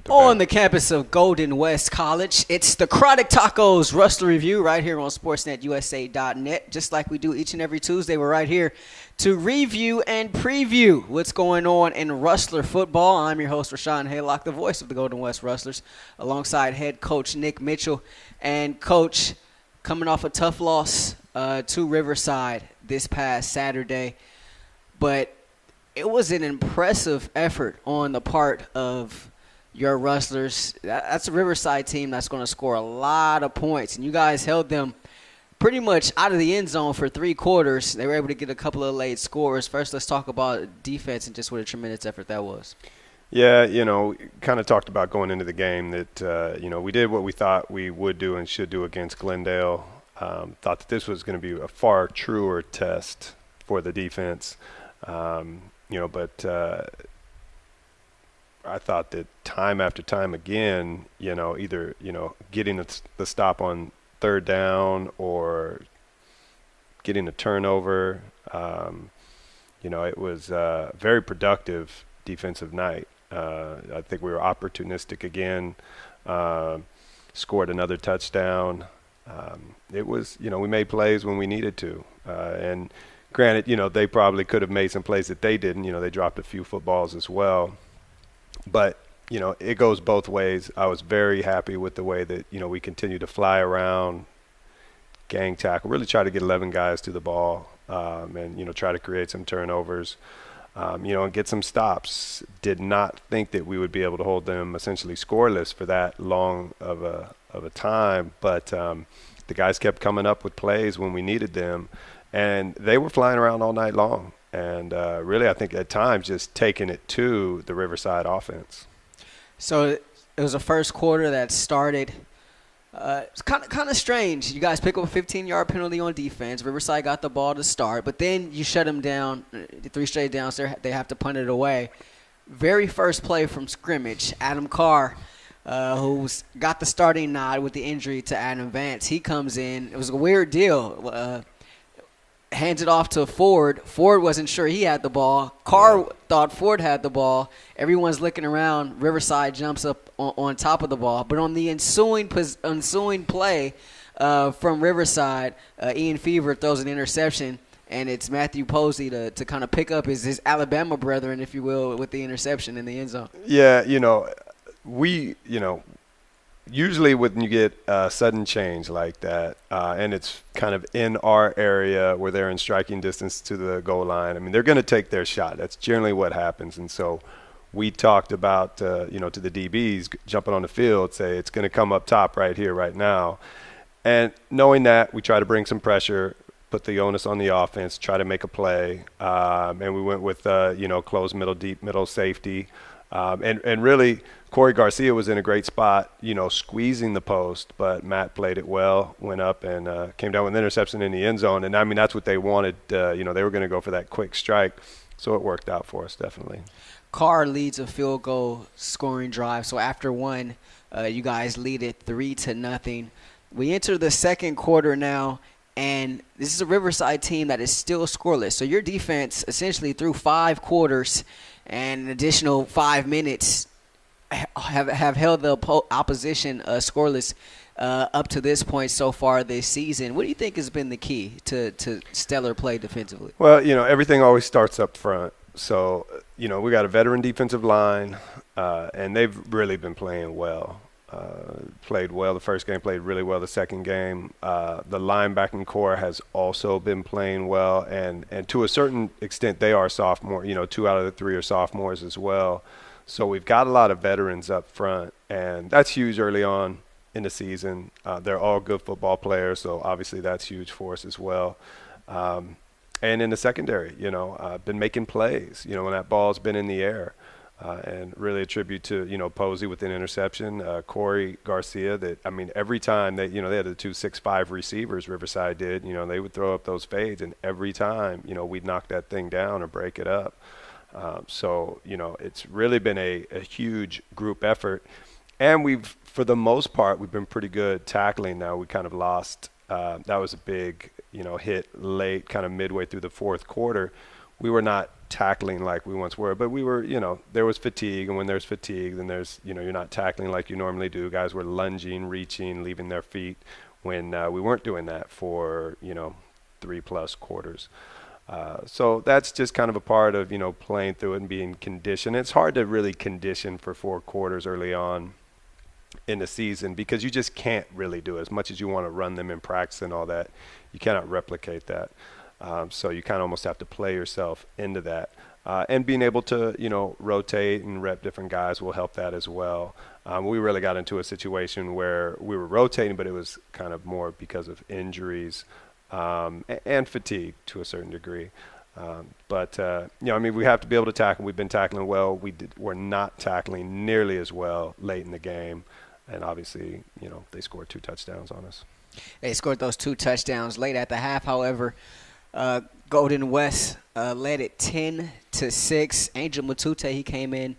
On the campus of Golden West College, it's the Chronic Tacos Rustler Review right here on SportsNetUSA.net. Just like we do each and every Tuesday, we're right here to review and preview what's going on in Rustler football. I'm your host, Rahshaun Haylock, the voice of the Golden West Rustlers, alongside head coach Nick Mitchell. And, Coach, coming off a tough loss to Riverside this past Saturday, but it was an impressive effort on the part of your Rustlers. That's a Riverside team that's going to score a lot of points, and you guys held them pretty much out of the end zone for 3 quarters. They were able to get a couple of late scores. First, let's talk about defense and just what a tremendous effort that was. Yeah, kind of talked about going into the game that, we did what we thought we would do and should do against Glendale. Thought that this was going to be a far truer test for the defense, but I thought that time after time again, either, getting the stop on third down or getting a turnover, it was a very productive defensive night. I think we were opportunistic again, scored another touchdown. It was, we made plays when we needed to. And granted, they probably could have made some plays that they didn't. They dropped a few footballs as well. But, it goes both ways. I was very happy with the way that, we continue to fly around, gang tackle, really try to get 11 guys to the ball, and, try to create some turnovers, and get some stops. Did not think that we would be able to hold them essentially scoreless for that long of a time. But the guys kept coming up with plays when we needed them, and they were flying around all night long. And really, I think at times just taking it to the Riverside offense. So it was a first quarter that started. It's kind of strange. You guys pick up a 15-yard penalty on defense. Riverside got the ball to start, but then you shut them down. 3 straight downs. They have to punt it away. Very first play from scrimmage, Adam Carr, who's got the starting nod with the injury to Adam Vance. He comes in. It was a weird deal. Hands it off to Ford. Ford wasn't sure he had the ball. Carr thought Ford had the ball. Everyone's looking around. Riverside jumps up on top of the ball. But on the ensuing play from Riverside, Ian Fever throws an interception, and it's Matthew Posey to kind of pick up his Alabama brethren, if you will, with the interception in the end zone. Yeah, usually when you get a sudden change like that, and it's kind of in our area where they're in striking distance to the goal line, they're going to take their shot. That's generally what happens. And so we talked about, to the DBs jumping on the field, say it's going to come up top right here, right now. And knowing that, we try to bring some pressure, put the onus on the offense, try to make a play. And we went with, close middle, deep middle safety. And really, Corey Garcia was in a great spot, squeezing the post, but Matt played it well, went up and came down with an interception in the end zone. And, that's what they wanted. They were going to go for that quick strike, so it worked out for us definitely. Carr leads a field goal scoring drive. So after one, you guys lead it 3-0. We enter the second quarter now, and this is a Riverside team that is still scoreless. So your defense essentially through 5 quarters and an additional 5 minutes have held the opposition scoreless up to this point so far this season. What do you think has been the key to stellar play defensively? Well, everything always starts up front. So, we got a veteran defensive line, and they've really been playing well. Played well the first game, played really well the second game. The linebacking core has also been playing well, and to a certain extent they are sophomore. 2 out of the 3 are sophomores as well. So we've got a lot of veterans up front, and that's huge early on in the season. They're all good football players, so obviously that's huge for us as well. And in the secondary, I've been making plays, when that ball's been in the air. And really a tribute to, Posey with an interception, Corey Garcia that, every time they had the 2 6'5" receivers, Riverside did, they would throw up those fades, and every time, we'd knock that thing down or break it up. So, it's really been a huge group effort. And for the most part, we've been pretty good tackling now. We kind of lost. That was a big, hit late, kind of midway through the fourth quarter. We were not tackling like we once were, but we were, there was fatigue, and when there's fatigue, then there's, you're not tackling like you normally do. Guys were lunging, reaching, leaving their feet when we weren't doing that for, 3+ quarters. So that's just kind of a part of, playing through it and being conditioned. It's hard to really condition for 4 quarters early on in the season because you just can't really do it. As much as you want to run them in practice and all that, you cannot replicate that. So you kind of almost have to play yourself into that. And being able to, rotate and rep different guys will help that as well. We really got into a situation where we were rotating, but it was kind of more because of injuries and fatigue to a certain degree. But we have to be able to tackle. We've been tackling well. We're not tackling nearly as well late in the game. And obviously, they scored 2 touchdowns on us. They scored those 2 touchdowns late at the half. However, Golden West led it 10-6. Angel Matute, he came in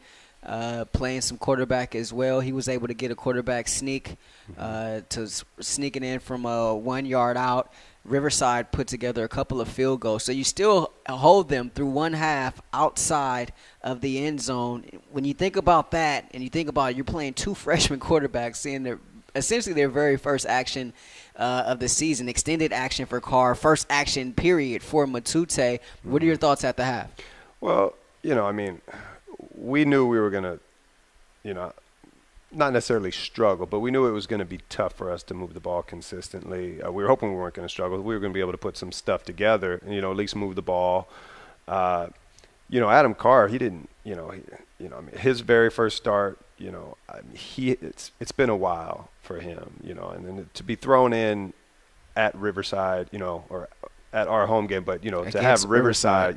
playing some quarterback as well. He was able to get a quarterback sneak to sneaking in from 1 yard out. Riverside put together a couple of field goals. So you still hold them through one half outside of the end zone. When you think about that and you think about you're playing 2 freshman quarterbacks, seeing essentially their very first action of the season, extended action for Carr, first action period for Matute. What are your thoughts at the half? Well, we knew we were going to, not necessarily struggle, but we knew it was going to be tough for us to move the ball consistently. We were hoping we weren't going to struggle. We were going to be able to put some stuff together and, at least move the ball. Adam Carr, he didn't, his very first start, it's been a while for him, and then to be thrown in at Riverside, or at our home game, but, to have Riverside,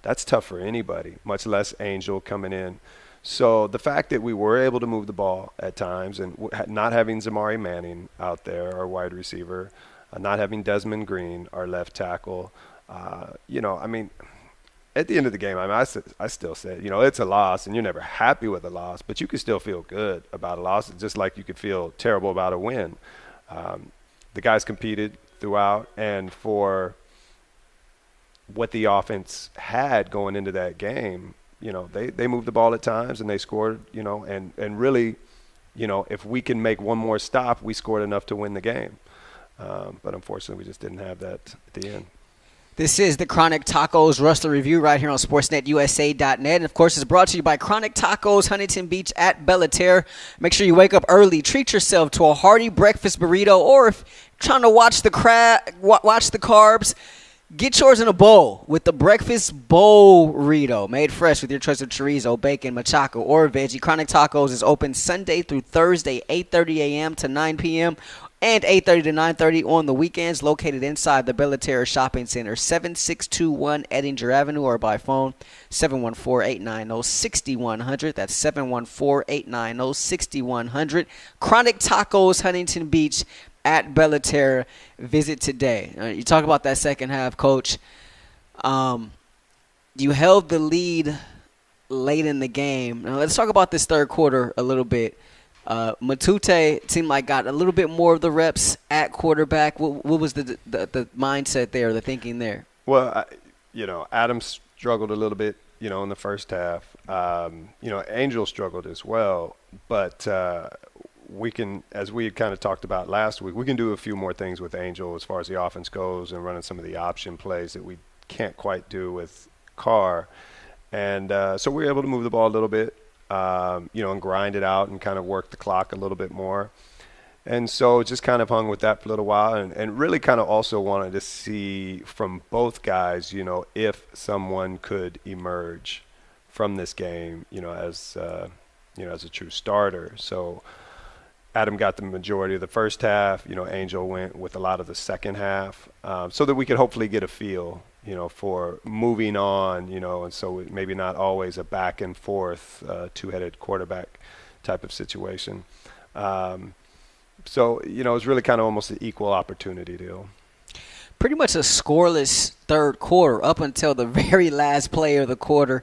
that's tough for anybody, much less Angel coming in. So the fact that we were able to move the ball at times and not having Zamari Manning out there, our wide receiver, not having Desmond Green, our left tackle, at the end of the game, I still say, it's a loss, and you're never happy with a loss, but you can still feel good about a loss, just like you could feel terrible about a win. The guys competed throughout, and for what the offense had going into that game, they moved the ball at times and they scored, and really, if we can make one more stop, we scored enough to win the game. But unfortunately, we just didn't have that at the end. This is the Chronic Tacos Rustler Review right here on SportsNetUSA.net. And, of course, it's brought to you by Chronic Tacos, Huntington Beach at Terra. Make sure you wake up early. Treat yourself to a hearty breakfast burrito. Or if you're trying to watch the carbs, get yours in a bowl with the Breakfast Bowl Burrito, made fresh with your choice of chorizo, bacon, machaca, or veggie. Chronic Tacos is open Sunday through Thursday, 8:30 a.m. to 9 p.m., and 8:30 to 9:30 on the weekends, located inside the Terra Shopping Center, 7621 Edinger Avenue, or by phone, 714-890-6100. That's 714-890-6100. Chronic Tacos, Huntington Beach at Terra. Visit today. You talk about that second half, Coach. You held the lead late in the game. Now let's talk about this third quarter a little bit. Matute seemed like got a little bit more of the reps at quarterback. What was the mindset there, the thinking there? Well, Adam struggled a little bit, in the first half. Angel struggled as well, but we can, as we had kind of talked about last week, we can do a few more things with Angel as far as the offense goes and running some of the option plays that we can't quite do with Carr. And so we were able to move the ball a little bit, and grind it out and kind of work the clock a little bit more. And so just kind of hung with that for a little while and really kind of also wanted to see from both guys, if someone could emerge from this game, as a true starter. So Adam got the majority of the first half. Angel went with a lot of the second half, so that we could hopefully get a feel, for moving on, and so maybe not always a back and forth, two-headed quarterback type of situation. So, it's really kind of almost an equal opportunity deal. Pretty much a scoreless third quarter up until the very last play of the quarter.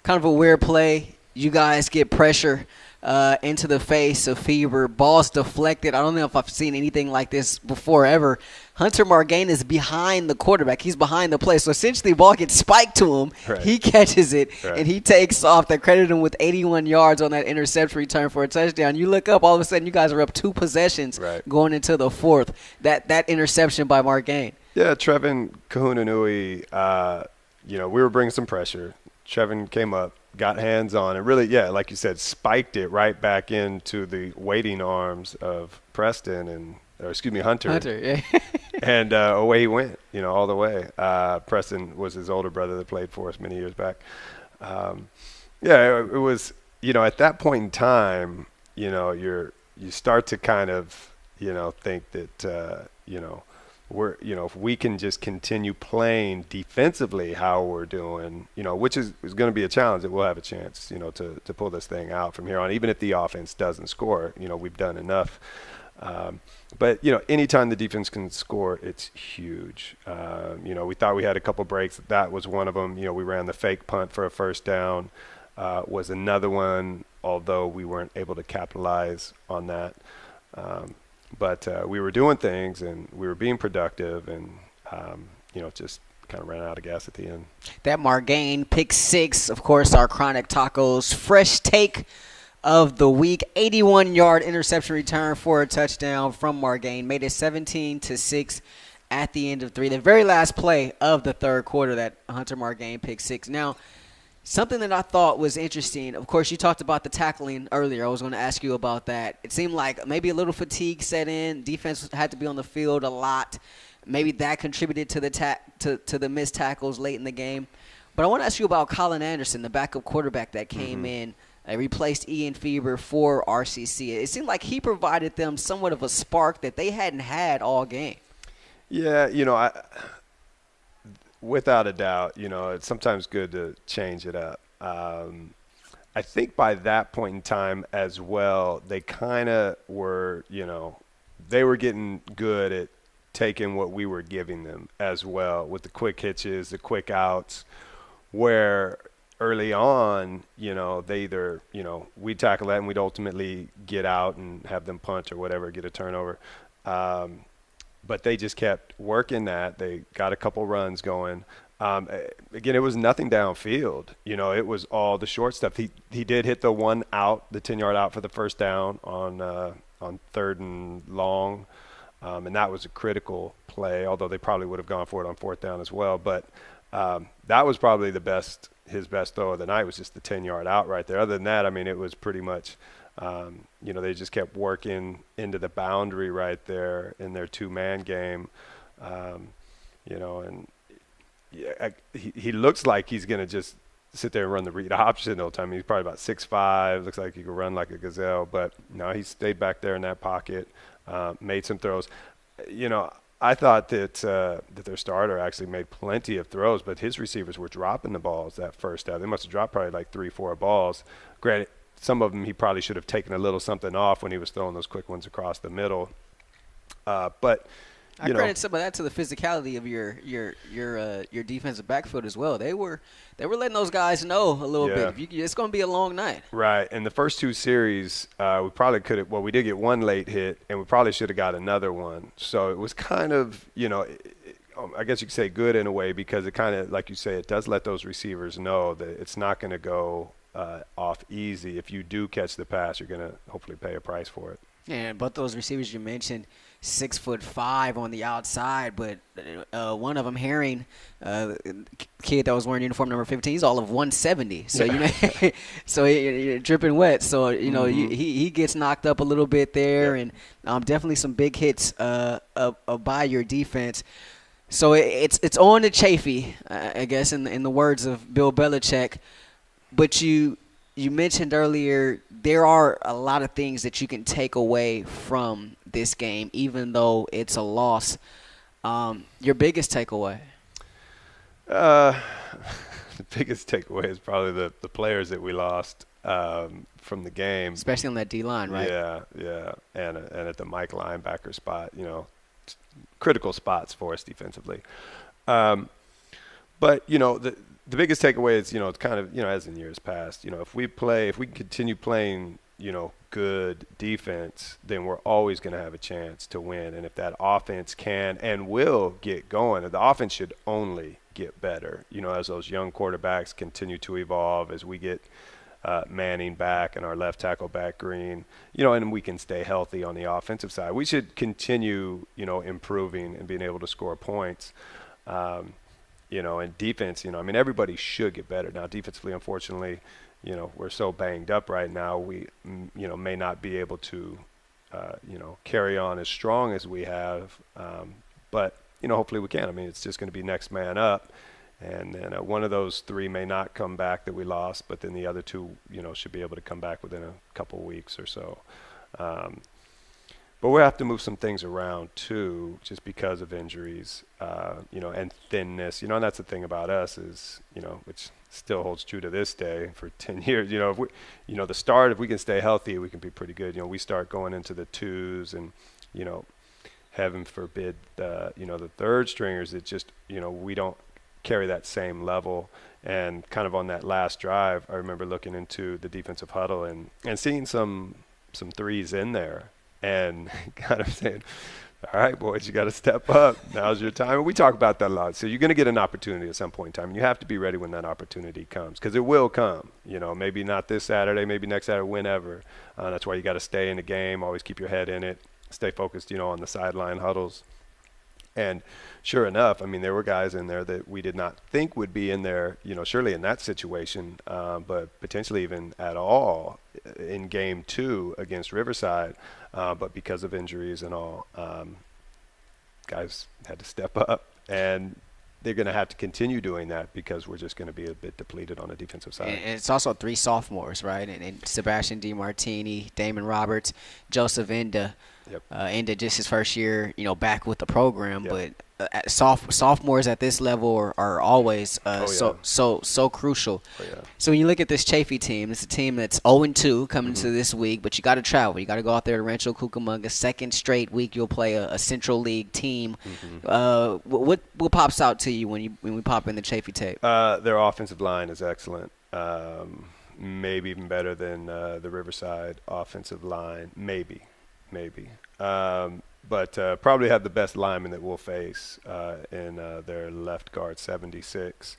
Kind of a weird play. You guys get pressure into the face of Fever. Ball's deflected. I don't know if I've seen anything like this before ever. Hunter Margain is behind the quarterback. He's behind the play. So essentially, the ball gets spiked to him. Right. He catches it, Right. and he takes off. They credit him with 81 yards on that interception return for a touchdown. You look up, all of a sudden, you guys are up 2 possessions Right. going into the fourth. That interception by Margain. Yeah, Trevin Kahunanui, we were bringing some pressure. Trevin came up, got hands on, and really, yeah, like you said, spiked it right back into the waiting arms of Hunter. Hunter, yeah. And away he went, all the way. Preston was his older brother that played for us many years back. It was, at that point in time, you start to kind of, think that, if we can just continue playing defensively how we're doing, which is going to be a challenge, that we'll have a chance, to pull this thing out from here on, even if the offense doesn't score. We've done enough. But anytime the defense can score, it's huge. We thought we had a couple breaks. That was one of them. We ran the fake punt for a first down, was another one, although we weren't able to capitalize on that. But we were doing things, and we were being productive, and, just kind of ran out of gas at the end. That Margain pick six, of course, our Chronic Tacos fresh take of the week. 81-yard interception return for a touchdown from Margain. Made it 17-6 at the end of 3. The very last play of the third quarter, that Hunter Margain pick six. Now, something that I thought was interesting, of course, you talked about the tackling earlier. I was going to ask you about that. It seemed like maybe a little fatigue set in. Defense had to be on the field a lot. Maybe that contributed to the missed tackles late in the game. But I want to ask you about Colin Anderson, the backup quarterback that came in. Replaced Ian Fever for RCC. It seemed like he provided them somewhat of a spark that they hadn't had all game. Yeah, without a doubt, it's sometimes good to change it up. I think by that point in time as well, they kind of were, they were getting good at taking what we were giving them as well, with the quick hitches, the quick outs, where early on, they either, we'd tackle that and we'd ultimately get out and have them punt or whatever, get a turnover. But they just kept working that. They got a couple runs going. Again, it was nothing downfield. It was all the short stuff. He did hit the one out, the 10-yard out for the first down on third and long. And that was a critical play, although they probably would have gone for it on fourth down as well. But that was probably his best throw of the night, was just the 10-yard out right there. Other than that, it was pretty much, they just kept working into the boundary right there in their two-man game. And he looks like he's going to just sit there and run the read option the whole time. He's probably about 6'5", looks like he could run like a gazelle. But, no, he stayed back there in that pocket, made some throws. I thought that their starter actually made plenty of throws, but his receivers were dropping the balls that first out. They must have dropped probably like 3-4 balls. Granted, some of them he probably should have taken a little something off when he was throwing those quick ones across the middle. But I credit some of that to the physicality of your defensive backfield as well. They were letting those guys know a little bit. It's going to be a long night. Right. And the first two series, we probably could have – well, we did get one late hit, and we probably should have got another one. So it was kind of, I guess you could say good in a way, because it kind of, like you say, it does let those receivers know that it's not going to go off easy. If you do catch the pass, you're going to hopefully pay a price for it. Yeah, both those receivers you mentioned, 6'5" on the outside, but one of them, Herring, kid that was wearing uniform number 15, he's all of 170. So so you're dripping wet. So he gets knocked up a little bit there, and definitely some big hits by your defense. So it's on to Chafee, I guess, in the words of Bill Belichick. But you mentioned earlier there are a lot of things that you can take away from this game, even though it's a loss. Your biggest takeaway? The biggest takeaway is probably the players that we lost from the game. Especially on that D-line, right? Yeah. And at the Mike linebacker spot, critical spots for us defensively. But, the biggest takeaway is, it's kind of, as in years past, if we continue playing, good defense, then we're always going to have a chance to win. And if that offense can and will get going, the offense should only get better, as those young quarterbacks continue to evolve, as we get Manning back and our left tackle back Green, and we can stay healthy on the offensive side. We should continue, improving and being able to score points. And defense, everybody should get better. Now, defensively, unfortunately, we're so banged up right now, we, may not be able to, carry on as strong as we have. But, hopefully we can. It's just going to be next man up. And then one of those three may not come back that we lost, but then the other two, should be able to come back within a couple of weeks or so. But we'll have to move some things around too, just because of injuries, and thinness. And that's the thing about us is, which still holds true to this day for 10 years. If we, if we can stay healthy, we can be pretty good. We start going into the twos and, heaven forbid, the third stringers. It just, we don't carry that same level. And kind of on that last drive, I remember looking into the defensive huddle and seeing some threes in there. And kind of saying, all right, boys, you got to step up. Now's your time. And we talk about that a lot. So you're going to get an opportunity at some point in time. And you have to be ready when that opportunity comes, because it will come. Maybe not this Saturday, maybe next Saturday, whenever. That's why you got to stay in the game, always keep your head in it, stay focused, on the sideline huddles. And sure enough, there were guys in there that we did not think would be in there, surely in that situation, but potentially even at all in game 2 against Riverside. But because of injuries and all, guys had to step up, and they're going to have to continue doing that because we're just going to be a bit depleted on the defensive side. And it's also 3 sophomores, right? And Sebastian DiMartini, Damon Roberts, Joseph Enda. Yep. Enda just his first year, back with the program, Yep. but sophomores at this level are always so crucial. Oh, yeah. So when you look at this Chafee team, it's a team that's 0-2 coming to this week, but you got to travel. You got to go out there to Rancho Cucamonga. Second straight week, you'll play a Central League team. What pops out to you when we pop in the Chafee tape? Their offensive line is excellent. Maybe even better than the Riverside offensive line. Maybe. But probably have the best lineman that we'll face in their left guard, 76.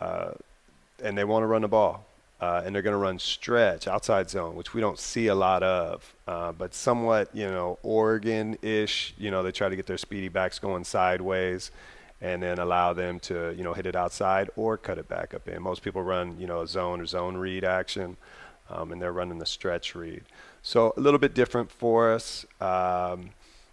And they want to run the ball. And they're going to run stretch, outside zone, which we don't see a lot of. But somewhat, Oregon-ish, they try to get their speedy backs going sideways and then allow them to, hit it outside or cut it back up in. Most people run, a zone or zone read action, and they're running the stretch read. So a little bit different for us.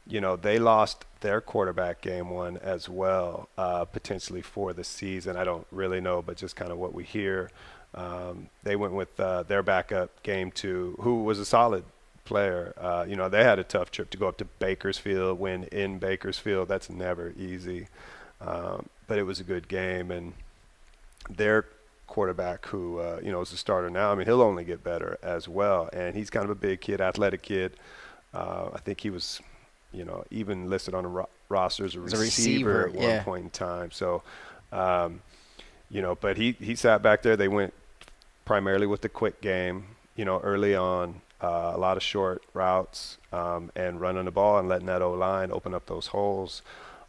They lost their quarterback game 1 as well, potentially for the season. I don't really know, but just kind of what we hear. They went with their backup game 2, who was a solid player. They had a tough trip to go up to Bakersfield, win in Bakersfield. That's never easy. But it was a good game. And their quarterback, who is a starter now, he'll only get better as well. And he's kind of a big kid, athletic kid. I think he was even listed on a roster as a receiver at one point in time. So, but he sat back there. They went primarily with the quick game, early on, a lot of short routes, and running the ball and letting that O-line open up those holes.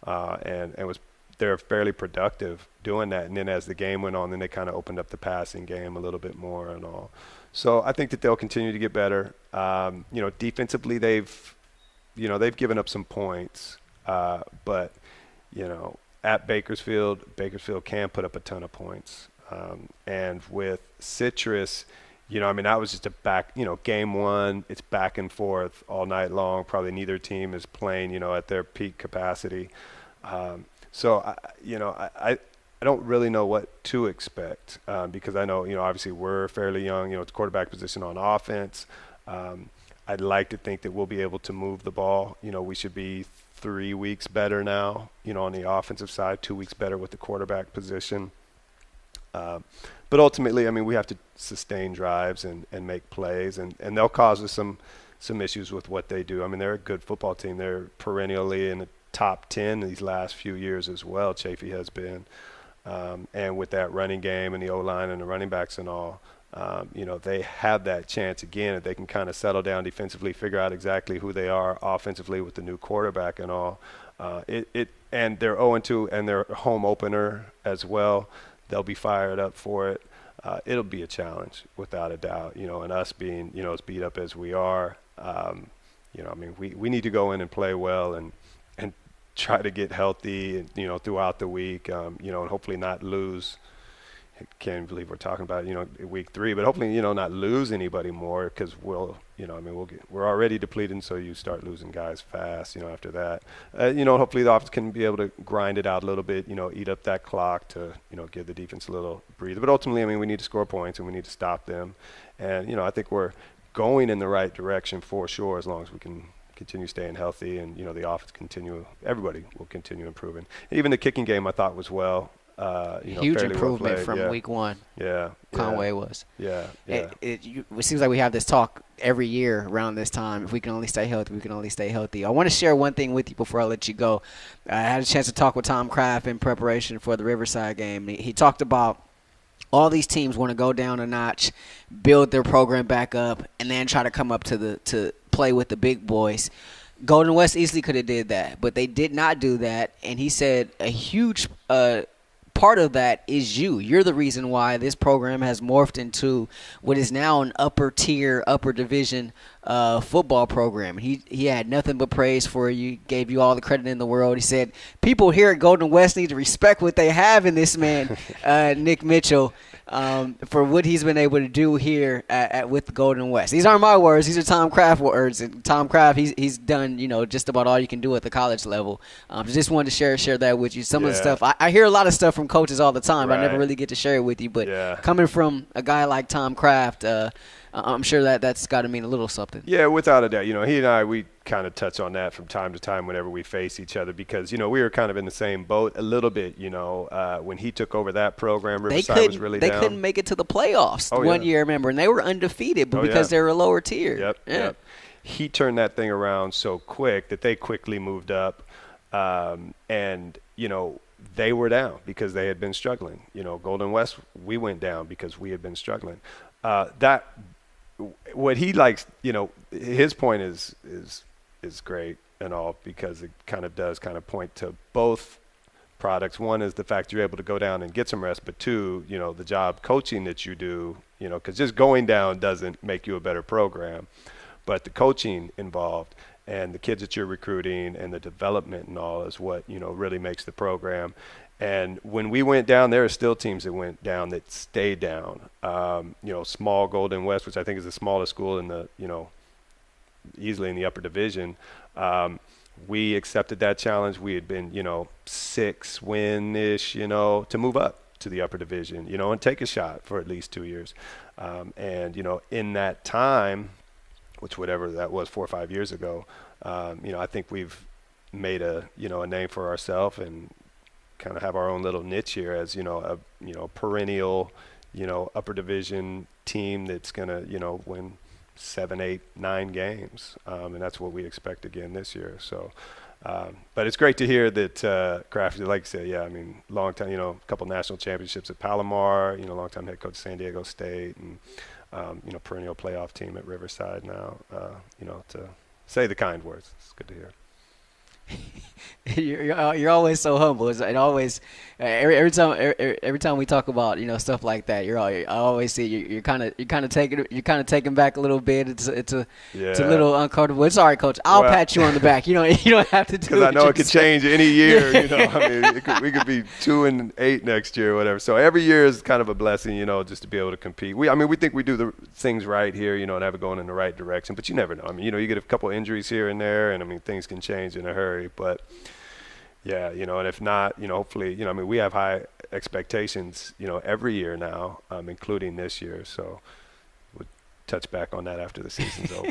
And they're fairly productive doing that. And then as the game went on, then they kind of opened up the passing game a little bit more and all. So I think that they'll continue to get better. Defensively, they've given up some points, but at Bakersfield can put up a ton of points. And with Citrus, that was just game 1, it's back and forth all night long. Probably neither team is playing, at their peak capacity. So I don't really know what to expect, because I know, obviously we're fairly young, it's quarterback position on offense. I'd like to think that we'll be able to move the ball. We should be 3 weeks better now, on the offensive side, 2 weeks better with the quarterback position. But ultimately, we have to sustain drives and make plays, and they'll cause us some issues with what they do. They're a good football team. They're perennially in the top 10 these last few years as well, Chafee has been. And with that running game and the O-line and the running backs and all, they have that chance again if they can kind of settle down defensively, figure out exactly who they are offensively with the new quarterback and all. And they're 0-2 and their home opener as well. They'll be fired up for it. It'll be a challenge without a doubt, and us being, as beat up as we are, we need to go in and play well and try to get healthy, throughout the week, and hopefully not lose. I can't believe we're talking about, week 3, but hopefully, not lose anybody more because we're already depleted, so you start losing guys fast, after that. Hopefully the offense can be able to grind it out a little bit, eat up that clock to, give the defense a little breather. But ultimately, we need to score points and we need to stop them. And, I think we're going in the right direction for sure as long as we can continue staying healthy and, the offense everybody will continue improving. Even the kicking game I thought was huge improvement from week 1. Yeah, Conway was. Yeah. It seems like we have this talk every year around this time. If we can only stay healthy, we can only stay healthy. I want to share one thing with you before I let you go. I had a chance to talk with Tom Kraft in preparation for the Riverside game. He talked about all these teams want to go down a notch, build their program back up, and then try to come up to play with the big boys. Golden West easily could have did that, but they did not do that. And he said a huge part of that is you. You're the reason why this program has morphed into what is now an upper tier, upper division football program. He had nothing but praise for you, gave you all the credit in the world. He said people here at Golden West need to respect what they have in this man, Nick Mitchell, for what he's been able to do here with Golden West. These aren't my words. These are Tom Kraft words. And Tom Kraft, he's done, just about all you can do at the college level. Just wanted to share that with you. Some of the stuff. I hear a lot of stuff from coaches all the time. Right. I never really get to share it with you. But coming from a guy like Tom Kraft, I'm sure that's got to mean a little something. Yeah, without a doubt. He and I, we kind of touch on that from time to time whenever we face each other because, we were kind of in the same boat a little bit, when he took over that program, Riverside was really down. They couldn't make it to the playoffs one year, remember, and they were undefeated because they were a lower tier. Yep. He turned that thing around so quick that they quickly moved up, and, they were down because they had been struggling. Golden West, we went down because we had been struggling. What he likes, his point is great and all because it kind of does kind of point to both products. One is the fact you're able to go down and get some rest, but two, the job coaching that you do, because just going down doesn't make you a better program, but the coaching involved and the kids that you're recruiting and the development and all is what, really makes the program. And when we went down, there are still teams that went down that stayed down. Small Golden West, which I think is the smallest school in the, easily in the upper division. We accepted that challenge. We had been, 6 win-ish, to move up to the upper division, and take a shot for at least 2 years. And, in that time, which whatever that was 4 or 5 years ago, I think we've made a name for ourselves and kind of have our own little niche here as, a perennial, upper division team that's going to, win 7, 8, 9 games. And that's what we expect again this year. So, but it's great to hear that Kraft, like you said, long time, a couple national championships at Palomar, long time head coach at San Diego State and, perennial playoff team at Riverside now, to say the kind words. It's good to hear. You're always so humble. It always every time we talk about stuff like that, I always see you're kind of taking back a little bit. It's a little uncomfortable. It's all right, Coach. I'll pat you on the back. You don't have to do it. Because I know it could change any year. We could be 2-8 next year or whatever. So every year is kind of a blessing, just to be able to compete. We think we do the things right here, and have it going in the right direction. But you never know. You get a couple injuries here and there, and things can change in a hurry. But yeah, and if not, hopefully, we have high expectations, every year now, including this year. So would touch back on that after the season's over.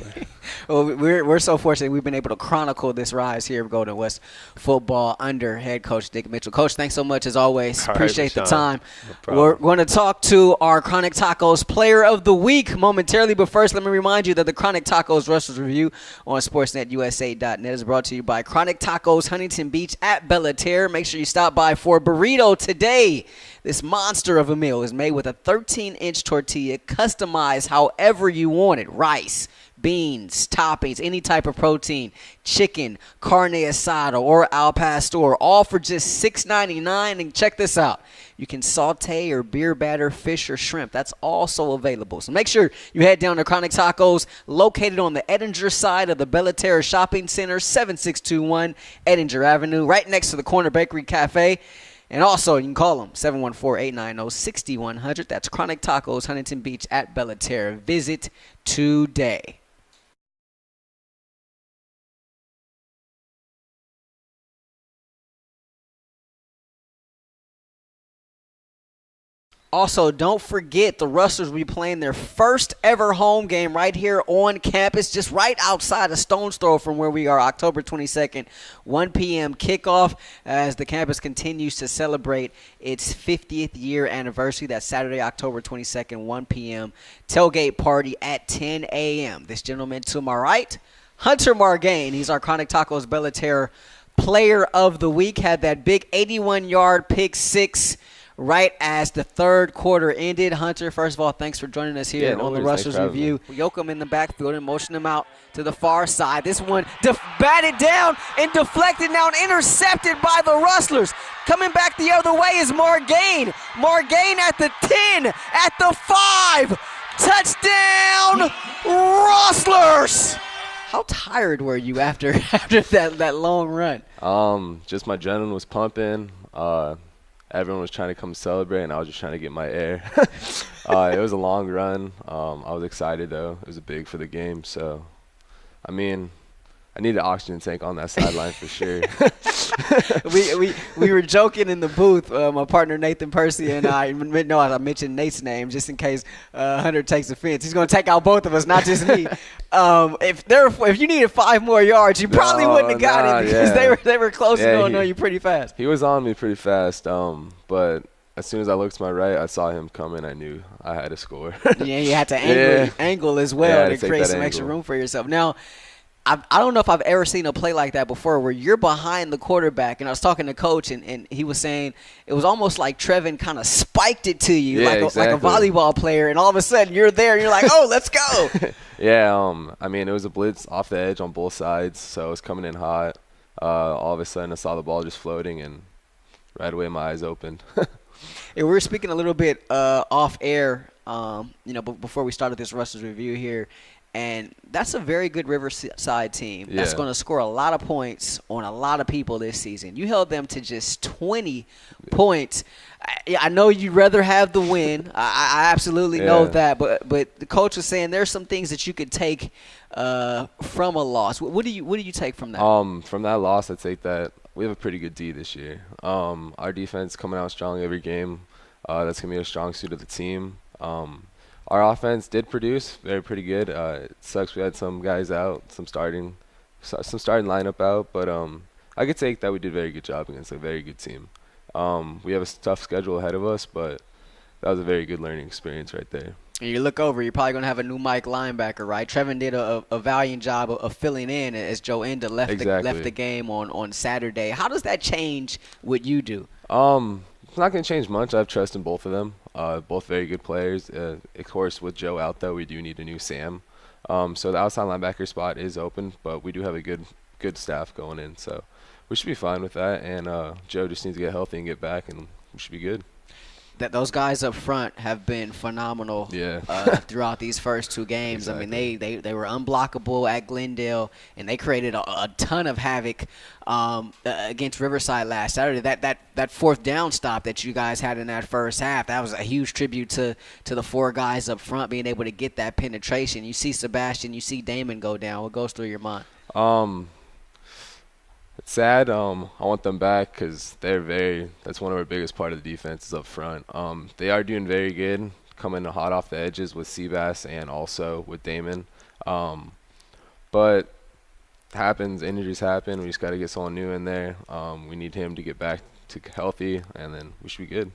Well, we're so fortunate we've been able to chronicle this rise here of Golden West football under head coach Dick Mitchell. Coach, thanks so much as always. All Appreciate right, the time. No We're going to talk to our Chronic Tacos Player of the Week momentarily, but first let me remind you that the Chronic Tacos Rustlers review on SportsNetUSA.net is brought to you by Chronic Tacos Huntington Beach at Bella Terra. Make sure you stop by for a burrito today. This monster of a meal is made with a 13-inch tortilla, customized however you want it. Rice, beans, toppings, any type of protein, chicken, carne asada, or al pastor, all for just $6.99. And check this out. You can saute or beer batter fish or shrimp. That's also available. So make sure you head down to Chronic Tacos, located on the Edinger side of the Bella Terra Shopping Center, 7621 Edinger Avenue, right next to the Corner Bakery Cafe. And also, you can call them, 714-890-6100. That's Chronic Tacos, Huntington Beach at Bella Terra. Visit today. Also, don't forget the Rustlers will be playing their first ever home game right here on campus, just right outside a stone's throw from where we are, October 22nd, 1 p.m. kickoff as the campus continues to celebrate its 50th year anniversary. That's Saturday, October 22nd, 1 p.m. Tailgate party at 10 a.m. This gentleman to my right, Hunter Margain. He's our Chronic Tacos Bella Terra Player of the Week. Had that big 81-yard pick six right as the third quarter ended. Hunter, first of all, thanks for joining us here on the Rustlers Review. We yoke him in the backfield and motioned him out to the far side. This one batted down and deflected, now intercepted by the Rustlers. Coming back the other way is Margain. Margain at the 10, at the 5. Touchdown, Rustlers! How tired were you after that long run? Just my adrenaline was pumping. Everyone was trying to come celebrate, and I was just trying to get my air. It was a long run. I was excited, though. It was big for the game. So, I mean, I need an oxygen tank on that sideline for sure. we were joking in the booth, my partner Nathan Percy and I mentioned Nate's name just in case Hunter takes offense. He's going to take out both of us, not just me. If you needed 5 more yards, you probably wouldn't have got it because they were close to going on you pretty fast. He was on me pretty fast, but as soon as I looked to my right, I saw him coming. I knew I had to score. Yeah, you had to angle as well to create some extra room for yourself. Now, I don't know if I've ever seen a play like that before where you're behind the quarterback. And I was talking to Coach, and he was saying it was almost like Trevin kind of spiked it to you like a volleyball player. And all of a sudden you're there and you're like, oh, let's go. I mean, it was a blitz off the edge on both sides. So it was coming in hot. All of a sudden I saw the ball just floating, and right away my eyes opened. We were speaking a little bit off air, before we started this Rustlers review here. And that's a very good Riverside team that's going to score a lot of points on a lot of people this season. You held them to just 20 points. I know you'd rather have the win. I absolutely know that. But the coach was saying there's some things that you could take from a loss. What do you take from that? From that loss, I take that we have a pretty good D this year. Our defense coming out strong every game. That's going to be a strong suit of the team. Our offense did produce. They're pretty good. It sucks we had some guys out, some starting lineup out, but I could take that we did a very good job against a very good team. We have a tough schedule ahead of us, but that was a very good learning experience right there. And you look over, you're probably going to have a new Mike linebacker, right? Trevin did a valiant job of filling in as Joe Enda left the game on Saturday. How does that change what you do? It's not going to change much. I have trust in both of them. Both very good players. Of course, with Joe out, though, we do need a new Sam. So the outside linebacker spot is open, but we do have a good staff going in. So we should be fine with that. And Joe just needs to get healthy and get back, and we should be good. That those guys up front have been phenomenal throughout these first 2 games. Exactly. I mean, they were unblockable at Glendale, and they created a ton of havoc against Riverside last Saturday. That fourth down stop that you guys had in that first half, that was a huge tribute to the 4 guys up front being able to get that penetration. You see Sebastian, you see Damon go down. What goes through your mind? It's sad. I want them back because that's one of our biggest part of the defense is up front. They are doing very good. coming hot off the edges with Seabass and also with Damon. But happens, injuries happen. We just got to get someone new in there. We need him to get back to healthy, and then we should be good.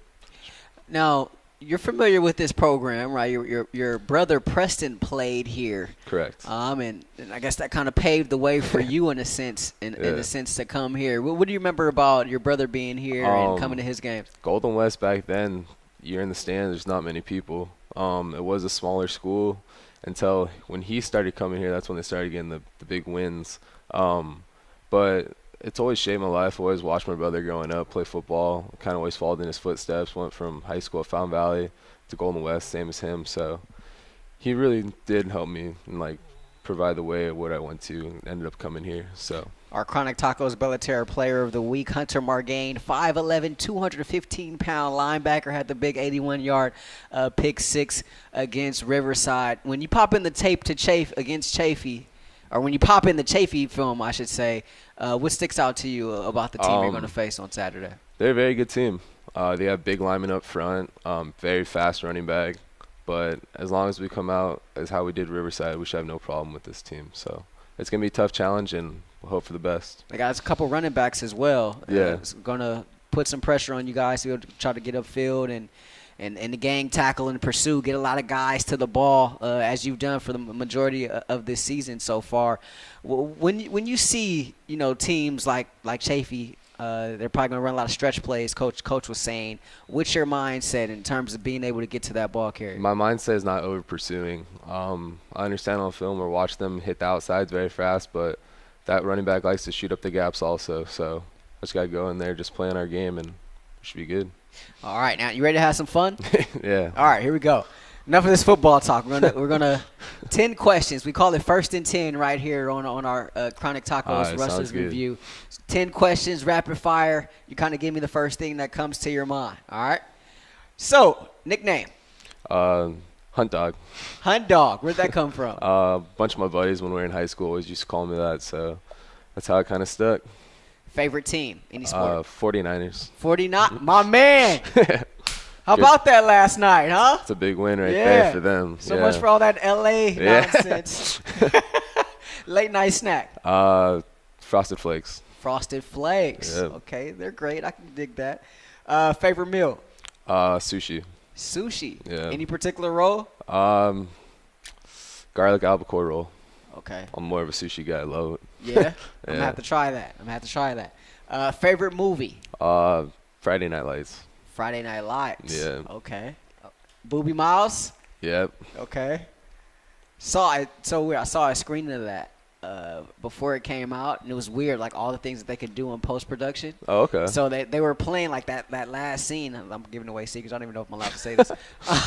Now, you're familiar with this program, right? Your brother Preston played here. Correct. And I guess that kind of paved the way for you in a sense, in a sense, to come here. What do you remember about your brother being here and coming to his games? Golden West back then, you're in the stands, there's not many people. It was a smaller school until when he started coming here. That's when they started getting the big wins. But it's always shaped my life. Always watched my brother growing up play football. Kind of always followed in his footsteps. Went from high school at Fountain Valley to Golden West, same as him. So he really did help me and like provide the way of what I went to and ended up coming here. So our Chronic Tacos Bellaterra Player of the Week, Hunter Margain, 5'11", 215-pound linebacker, had the big 81-yard pick six against Riverside. When you pop in the tape to against Chafee, or when you pop in the Chafee film, I should say, what sticks out to you about the team you're going to face on Saturday? They're a very good team. They have big linemen up front, very fast running back. But as long as we come out as how we did Riverside, we should have no problem with this team. So it's going to be a tough challenge, and we'll hope for the best. They got a couple running backs as well. Yeah. It's going to put some pressure on you guys to try to get upfield and the gang tackle and pursue, get a lot of guys to the ball as you've done for the majority of this season so far. When you see teams like Chafee, they're probably going to run a lot of stretch plays. Coach was saying, what's your mindset in terms of being able to get to that ball carrier? My mindset is not over pursuing. I understand on film or watch them hit the outsides very fast, but that running back likes to shoot up the gaps also. So I just got to go in there, just playing our game, and we should be good. All right, now you ready to have some fun? Yeah. All right, here we go. Enough of this football talk. We're gonna 10 questions. We call it First and 10 right here on our Chronic Tacos Rustlers review. 10 questions, rapid fire. You kind of give me the first thing that comes to your mind. All right. So nickname. Hunt Dog. Hunt Dog. Where'd that come from? A bunch of my buddies when we were in high school always used to call me that, so that's how it kind of stuck. Favorite team? Any sport? 49ers. 49. My man. How about that last night, huh? It's a big win right there for them. So much for all that L.A. nonsense. Late night snack. Frosted Flakes. Frosted Flakes. Yep. Okay, they're great. I can dig that. Favorite meal? Sushi. Sushi. Yeah. Any particular roll? Garlic albacore roll. Okay. I'm more of a sushi guy. I love it. Yeah? I'm going to have to try that. Favorite movie? Friday Night Lights. Friday Night Lights. Yeah. Okay. Booby Miles? Yep. Okay. I saw a screening of that before it came out, and it was weird, like all the things that they could do in post-production. Oh, okay. So they were playing like that last scene. I'm giving away secrets. I don't even know if I'm allowed to say this.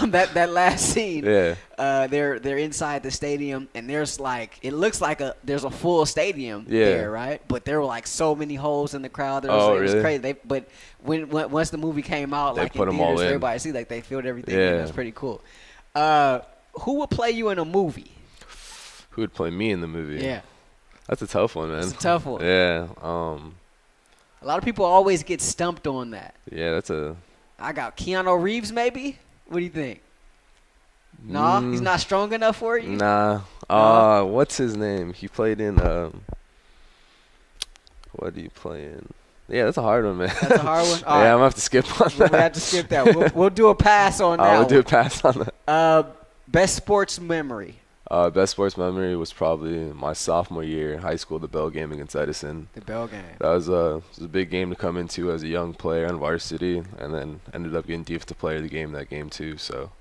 That last scene. Yeah. They're inside the stadium, and there's it looks like there's a full stadium there, right? But there were like so many holes in the crowd. It was crazy. But once the movie came out, they like put in them all theaters, in. everybody see they filled everything. Yeah. In. That's pretty cool. Who would play you in a movie? Who would play me in the movie? Yeah. That's a tough one, man. It's a tough one. Yeah. A lot of people always get stumped on that. Yeah, I got Keanu Reeves, maybe? What do you think? Nah, he's not strong enough for you? Nah. What's his name? He played in what do you play in? Yeah, that's a hard one, man. That's a hard one? All yeah, right. I'm going to have to skip on that. We'll have to skip that. We'll do a pass on that. We'll do a pass on that. Best sports memory? Best sports memory was probably my sophomore year in high school, the Bell game against Edison. The Bell game. That was a big game to come into as a young player on varsity, and then ended up getting defensive player of the game that game too. So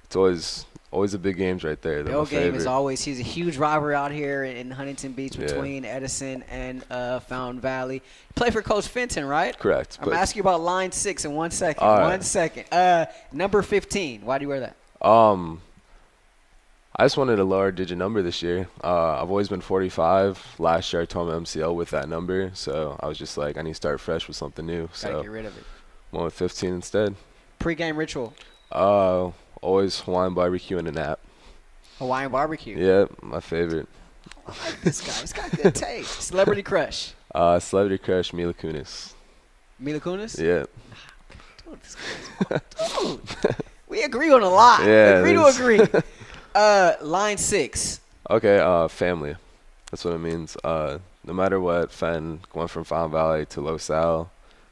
it's always the big games right there. Bell game is always. He's a huge rivalry out here in Huntington Beach between Edison and Fountain Valley. You play for Coach Fenton, right? Correct. I'm asking you about line 6 in 1 second. All right. 1 second. Number 15. Why do you wear that? I just wanted a lower digit number this year. I've always been 45. Last year I tore my MCL with that number, so I was just like, I need to start fresh with something new. Gotta get rid of it. Went with 15 instead. Pre-game ritual? Always Hawaiian barbecue and a nap. Hawaiian barbecue? Yep, my favorite. I like this guy. He's got good taste. Celebrity crush? Celebrity crush, Mila Kunis. Mila Kunis? Yep. Dude, this guy's dude. We agree on a lot. Yeah, agree to agree. Line 6. Okay, family. That's what it means. No matter what, Fenn went from Fountain Valley to Los Al,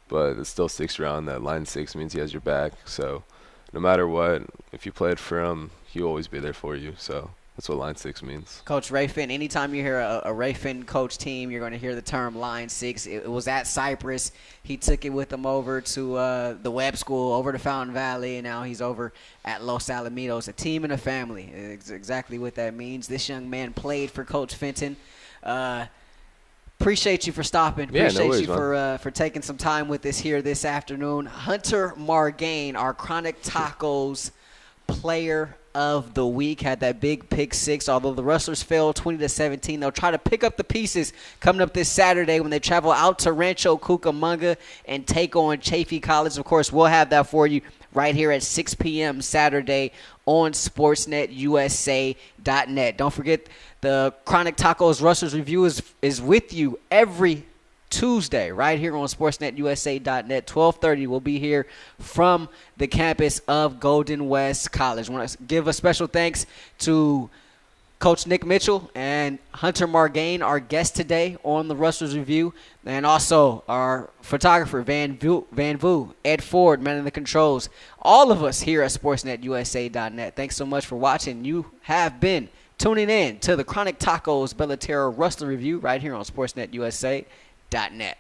but it still sticks around that line 6 means he has your back. So no matter what, if you played for him, he'll always be there for you. So that's what line 6 means. Coach Ray Finn, anytime you hear a Ray Finn coach team, you're going to hear the term line 6. It was at Cypress. He took it with him over to the Webb School, over to Fountain Valley, and now he's over at Los Alamitos. A team and a family. It's exactly what that means. This young man played for Coach Fenton. Appreciate you for stopping. Yeah, Appreciate no worries, you for taking some time with us here this afternoon. Hunter Margain, our Chronic Tacos player of the week, had that big pick 6. Although the Rustlers fell 20-17, they'll try to pick up the pieces coming up this Saturday when they travel out to Rancho Cucamonga and take on Chaffey College. Of course, we'll have that for you right here at 6 p.m. Saturday on SportsNetUSA.net. Don't forget, the Chronic Tacos Rustlers review is with you every Tuesday right here on SportsNetUSA.net. 12:30. We'll be here from the campus of Golden West College. I want to give a special thanks to Coach Nick Mitchell and Hunter Margain, our guest today on the Rustlers Review, and also our photographer, Van Vu, Ed Ford, man in the controls, all of us here at SportsNetUSA.net. Thanks so much for watching. You have been tuning in to the Chronic Tacos Terra Rustler Review right here on SportsNetUSA.net.